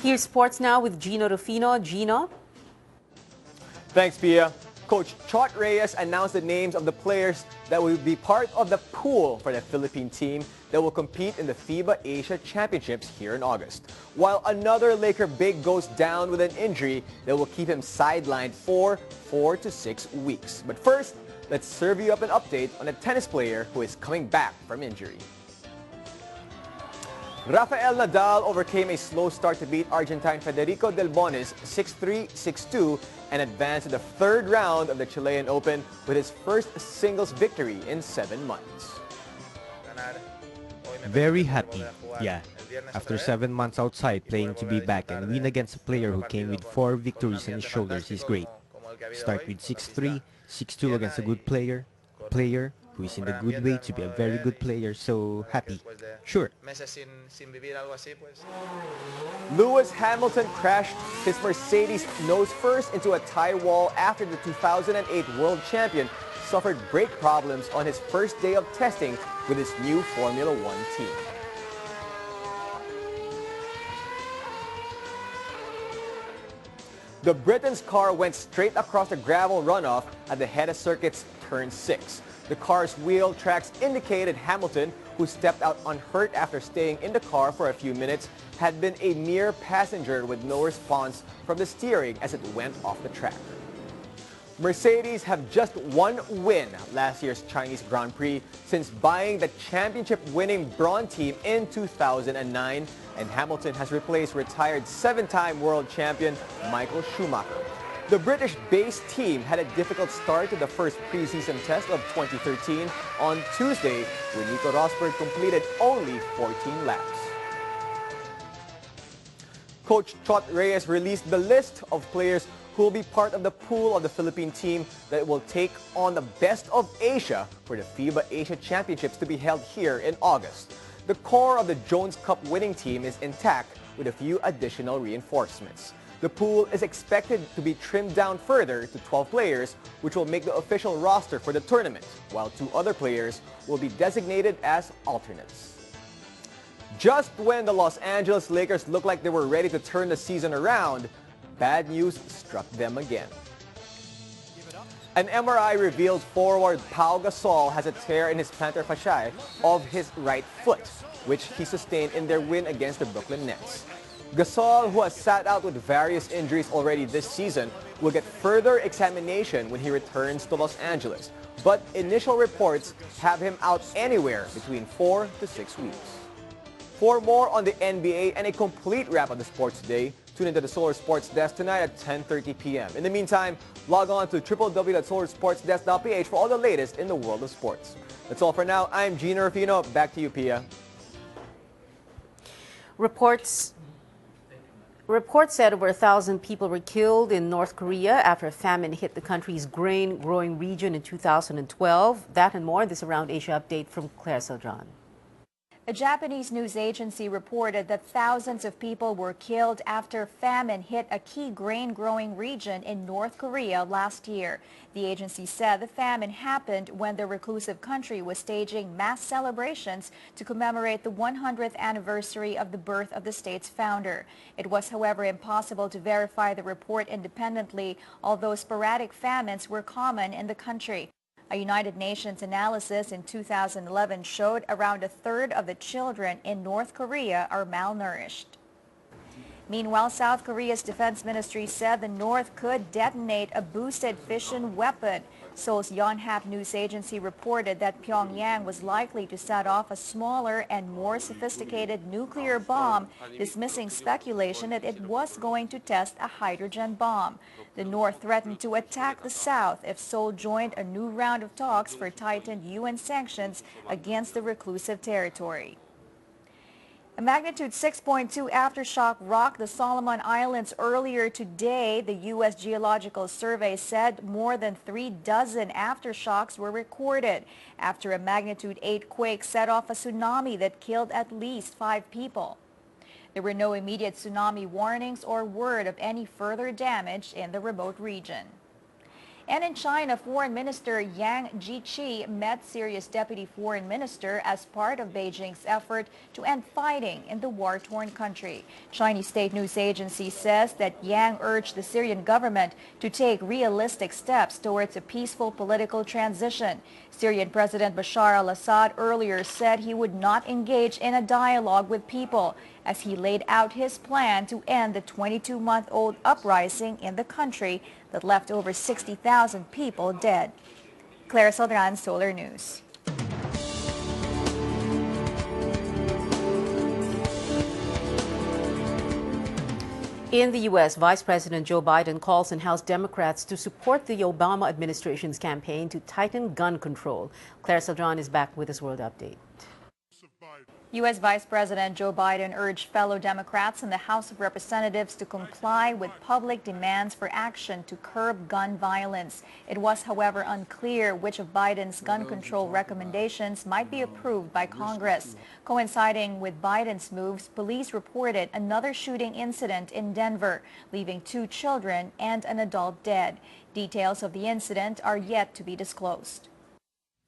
Here's sports now with Gino Rufino. Gino? Thanks, Pia. Coach Chot Reyes announced the names of the players that will be part of the pool for the Philippine team that will compete in the FIBA Asia Championships here in August. While another Laker big goes down with an injury that will keep him sidelined for 4 to 6 weeks. But first, let's serve you up an update on a tennis player who is coming back from injury. Rafael Nadal overcame a slow start to beat Argentine Federico Del Bonis 6-3, 6-2 and advanced to the third round of the Chilean Open with his first singles victory in 7 months. Very happy, yeah. After 7 months outside playing to be back and win against a player who came with 4 victories on his shoulders is great. Start with 6-3, 6-2 against a good player who is in the good way to be a very good player, so happy. Sure. Lewis Hamilton crashed his Mercedes nose first into a tie wall after the 2008 world champion suffered brake problems on his first day of testing with his new Formula One team. The Britain's car went straight across the gravel runoff at the Jeddah Circuit's Turn 6. The car's wheel tracks indicated Hamilton, who stepped out unhurt after staying in the car for a few minutes, had been a mere passenger with no response from the steering as it went off the track. Mercedes have just one win last year's Chinese Grand Prix since buying the championship-winning Braun team in 2009, and Hamilton has replaced retired 7-time world champion Michael Schumacher. The British-based team had a difficult start to the first preseason test of 2013 on Tuesday, when Nico Rosberg completed only 14 laps. Coach Chot Reyes released the list of players who will be part of the pool of the Philippine team that will take on the Best of Asia for the FIBA Asia Championships to be held here in August. The core of the Jones Cup winning team is intact with a few additional reinforcements. The pool is expected to be trimmed down further to 12 players, which will make the official roster for the tournament, while 2 other players will be designated as alternates. Just when the Los Angeles Lakers looked like they were ready to turn the season around, bad news struck them again. An MRI revealed forward Pau Gasol has a tear in his plantar fasciae of his right foot, which he sustained in their win against the Brooklyn Nets. Gasol, who has sat out with various injuries already this season, will get further examination when he returns to Los Angeles. But initial reports have him out anywhere between 4 to 6 weeks. For more on the NBA and a complete wrap of the sports today, tune into the Solar Sports Desk tonight at 10:30 p.m. In the meantime, log on to www.solarsportsdesk.ph for all the latest in the world of sports. That's all for now. I'm Gino Rufino. Back to you, Pia. Reports said over 1,000 people were killed in North Korea after a famine hit the country's grain-growing region in 2012. That and more, this Around Asia update from Claire Saldran. A Japanese news agency reported that thousands of people were killed after famine hit a key grain-growing region in North Korea last year. The agency said the famine happened when the reclusive country was staging mass celebrations to commemorate the 100th anniversary of the birth of the state's founder. It was, however, impossible to verify the report independently, although sporadic famines were common in the country. A United Nations analysis in 2011 showed around a third of the children in North Korea are malnourished. Meanwhile, South Korea's defense ministry said the North could detonate a boosted fission weapon. Seoul's Yonhap news agency reported that Pyongyang was likely to set off a smaller and more sophisticated nuclear bomb, dismissing speculation that it was going to test a hydrogen bomb. The North threatened to attack the South if Seoul joined a new round of talks for tightened UN sanctions against the reclusive territory. A magnitude 6.2 aftershock rocked the Solomon Islands earlier today. The U.S. Geological Survey said more than 36 aftershocks were recorded after a magnitude 8 quake set off a tsunami that killed at least 5 people. There were no immediate tsunami warnings or word of any further damage in the remote region. And in China, Foreign Minister Yang Jiechi met Syria's Deputy Foreign Minister as part of Beijing's effort to end fighting in the war-torn country. Chinese state news agency says that Yang urged the Syrian government to take realistic steps towards a peaceful political transition. Syrian President Bashar al-Assad earlier said he would not engage in a dialogue with people as he laid out his plan to end the 22-month-old uprising in the country that left over 60,000 people dead. Claire Saldran, Solar News. In the U.S., Vice President Joe Biden calls on House Democrats to support the Obama administration's campaign to tighten gun control. Claire Saldran is back with this World Update. U.S. Vice President Joe Biden urged fellow Democrats in the House of Representatives to comply with public demands for action to curb gun violence. It was, however, unclear which of Biden's gun control recommendations might be approved by Congress. Coinciding with Biden's moves, police reported another shooting incident in Denver, leaving 2 children and an adult dead. Details of the incident are yet to be disclosed.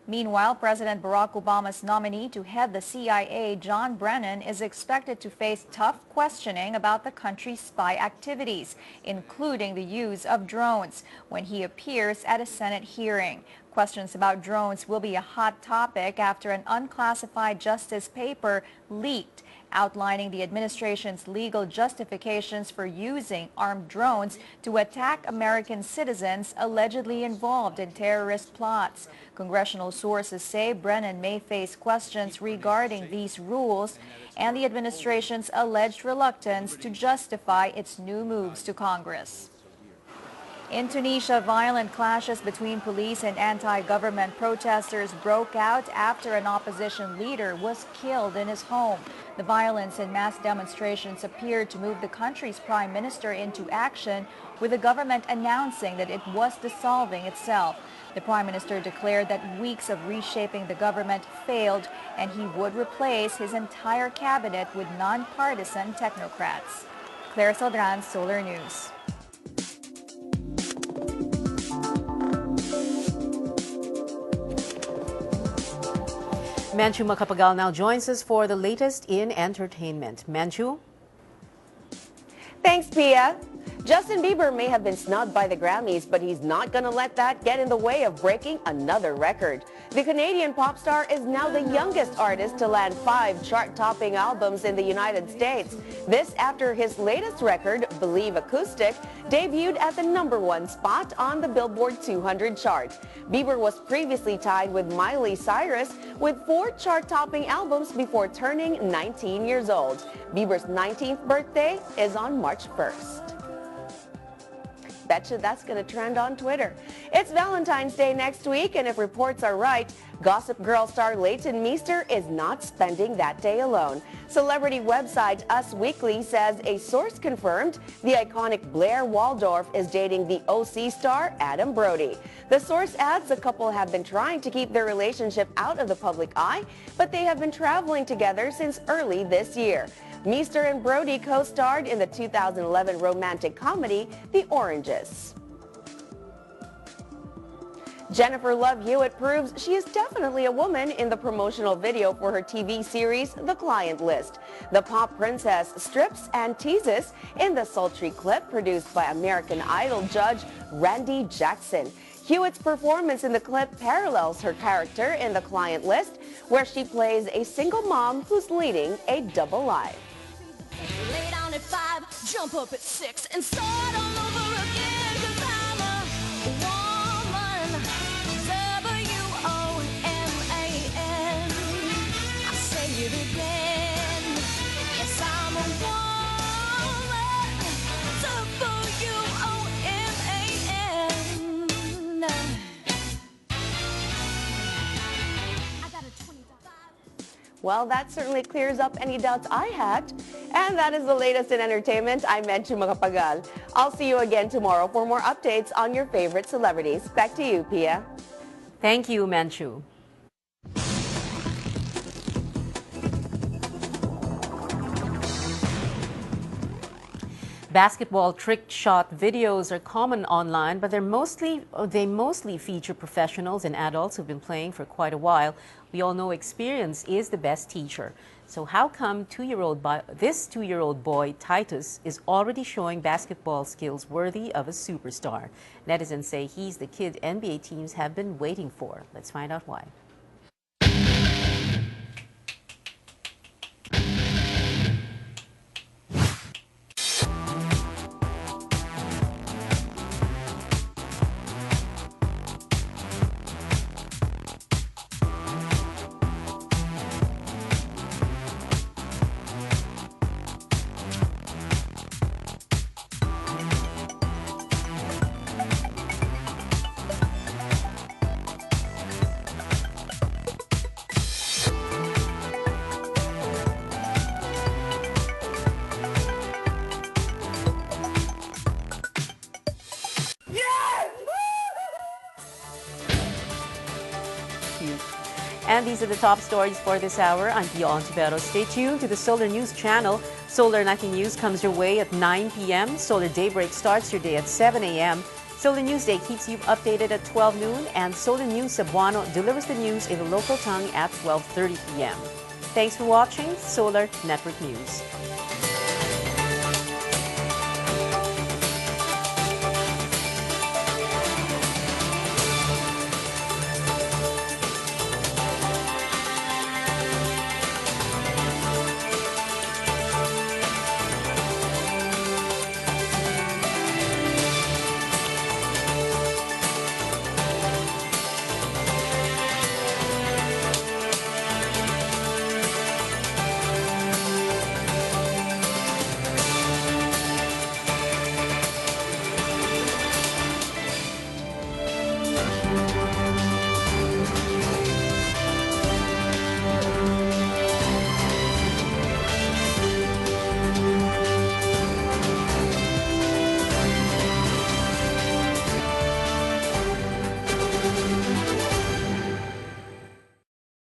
Meanwhile, President Barack Obama's nominee to head the CIA, John Brennan, is expected to face tough questioning about the country's spy activities, including the use of drones, when he appears at a Senate hearing. Questions about drones will be a hot topic after an unclassified Justice paper leaked, outlining the administration's legal justifications for using armed drones to attack American citizens allegedly involved in terrorist plots. Congressional sources say Brennan may face questions regarding these rules and the administration's alleged reluctance to justify its new moves to Congress. In Tunisia, violent clashes between police and anti-government protesters broke out after an opposition leader was killed in his home. The violence and mass demonstrations appeared to move the country's prime minister into action, with the government announcing that it was dissolving itself. The prime minister declared that weeks of reshaping the government failed and he would replace his entire cabinet with non-partisan technocrats. Claire Saldran, Solar News. Manchu Macapagal now joins us for the latest in entertainment. Manchu? Thanks, Pia. Justin Bieber may have been snubbed by the Grammys, but he's not going to let that get in the way of breaking another record. The Canadian pop star is now the youngest artist to land 5 chart-topping albums in the United States. This after his latest record, Believe Acoustic, debuted at the #1 spot on the Billboard 200 chart. Bieber was previously tied with Miley Cyrus with 4 chart-topping albums before turning 19 years old. Bieber's 19th birthday is on March 1st. Betcha that's going to trend on Twitter. It's Valentine's Day next week, and if reports are right, Gossip Girl star Leighton Meester is not spending that day alone. Celebrity website Us Weekly says a source confirmed the iconic Blair Waldorf is dating the OC star Adam Brody. The source adds the couple have been trying to keep their relationship out of the public eye, but they have been traveling together since early this year. Meester and Brody co-starred in the 2011 romantic comedy, The Oranges. Jennifer Love Hewitt proves she is definitely a woman in the promotional video for her TV series, The Client List. The pop princess strips and teases in the sultry clip produced by American Idol judge Randy Jackson. Hewitt's performance in the clip parallels her character in The Client List, where she plays a single mom who's leading a double life. Lay down at 5, jump up at 6, and start all over again, 'cause I'm a woman. W-O-M-A-N. I say it again. Yes, I'm a woman. W-O-M-A-N. I got a $20. Well, that certainly clears up any doubts I had. And that is the latest in entertainment. I'm Manchu Macapagal. I'll see you again tomorrow for more updates on your favorite celebrities. Back to you, Pia. Thank you, Manchu. Basketball trick shot videos are common online, but they mostly feature professionals and adults who've been playing for quite a while. We all know experience is the best teacher. So how come this two-year-old boy, Titus, is already showing basketball skills worthy of a superstar? Netizens say he's the kid NBA teams have been waiting for. Let's find out why. And these are the top stories for this hour. I'm Pia Ontivero. Stay tuned to the Solar News channel. Solar 19 News comes your way at 9 p.m. Solar Daybreak starts your day at 7 a.m. Solar News Day keeps you updated at 12 noon. And Solar News Cebuano delivers the news in the local tongue at 12:30 p.m. Thanks for watching Solar Network News.